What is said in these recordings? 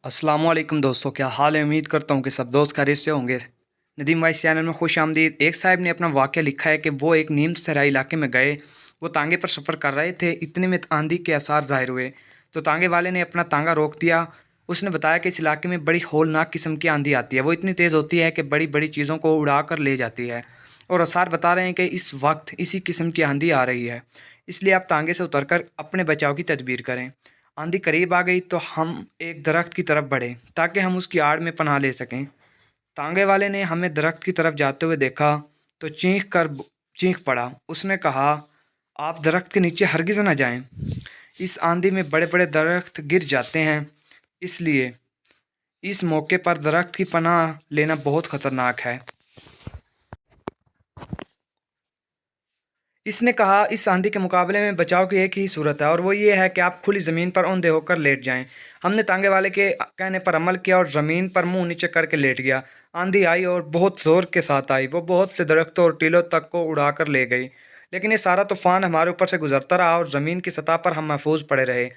अस्सलाम वालेकुम दोस्तों, क्या हाल है। उम्मीद करता हूँ कि सब दोस्त खैरियत से होंगे। नदीम वाइस चैनल में खुश आमदीद। एक साहब ने अपना वाक़या लिखा है कि वो एक नीम सहराई इलाके में गए। वो तांगे पर सफ़र कर रहे थे, इतने में आंधी के आसार ज़ाहिर हुए तो तांगे वाले ने अपना तांगा रोक दिया। उसने बताया कि इस इलाके में बड़ी हौलनाक किस्म की आंधी आती है, वो इतनी तेज़ होती है कि बड़ी बड़ी चीज़ों को उड़ा कर ले जाती है। और आसार बता रहे हैं कि इस वक्त इसी किस्म की आंधी आ रही है, इसलिए आप तांगे से उतर कर अपने बचाव की तदबीर करें। आंधी करीब आ गई तो हम एक दरख्त की तरफ बढ़े ताकि हम उसकी आड़ में पनाह ले सकें। तांगे वाले ने हमें दरख्त की तरफ जाते हुए देखा तो चीख पड़ा। उसने कहा, आप दरख्त के नीचे हरगिज़ न जाएं। इस आंधी में बड़े बड़े दरख्त गिर जाते हैं, इसलिए इस मौके पर दरख्त की पनाह लेना बहुत ख़तरनाक है। इसने कहा, इस आंधी के मुकाबले में बचाव की एक ही सूरत है और वो ये है कि आप खुली ज़मीन पर औंधे होकर लेट जाएं। हमने तांगे वाले के कहने पर अमल किया और ज़मीन पर मुंह नीचे करके लेट गया। आंधी आई और बहुत ज़ोर के साथ आई। वो बहुत से दरख्तों और टीलों तक को उड़ा कर ले गई, लेकिन ये सारा तूफान हमारे ऊपर से गुजरता रहा और ज़मीन की सतह पर हम महफूज पड़े रहे।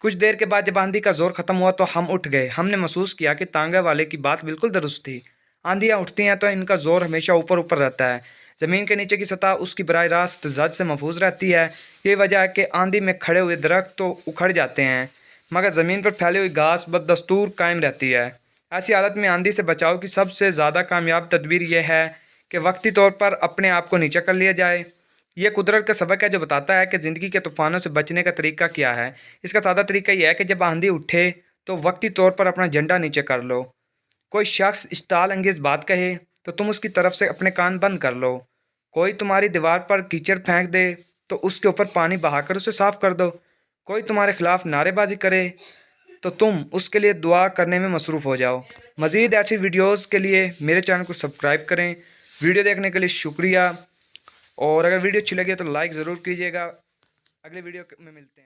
कुछ देर के बाद जब आंधी का ज़ोर ख़त्म हुआ तो हम उठ गए। हमने महसूस किया कि तांगे वाले की बात बिल्कुल दुरुस्त थी। आंधियाँ उठती हैं तो इनका ज़ोर हमेशा ऊपर ऊपर रहता है। ज़मीन के नीचे की सतह उसकी बराह रास्त जद से महफूज रहती है। ये वजह है कि आंधी में खड़े हुए दरख्त तो उखड़ जाते हैं, मगर ज़मीन पर फैली हुई घास बदस्तूर कायम रहती है। ऐसी हालत में आंधी से बचाव की सबसे ज़्यादा कामयाब तदबीर यह है कि वक्ती तौर पर अपने आप को नीचा कर लिया जाए। यह कुदरत का सबक है जो बताता है कि ज़िंदगी के तूफ़ानों से बचने का तरीका क्या है। इसका सादा तरीका यह है कि जब आंधी उठे तो वक्ती तौर पर अपना झंडा नीचे कर लो। कोई शख्स इश्ताल अंगेज़ बात कहे तो तुम उसकी तरफ से अपने कान बंद कर लो। कोई तुम्हारी दीवार पर कीचड़ फेंक दे तो उसके ऊपर पानी बहाकर उसे साफ कर दो। कोई तुम्हारे खिलाफ नारेबाजी करे तो तुम उसके लिए दुआ करने में मसरूफ़ हो जाओ। मज़ीद ऐसी वीडियोज़ के लिए मेरे चैनल को सब्सक्राइब करें। वीडियो देखने के लिए शुक्रिया, और अगर वीडियो अच्छी लगे तो लाइक ज़रूर कीजिएगा। अगले वीडियो में मिलते हैं।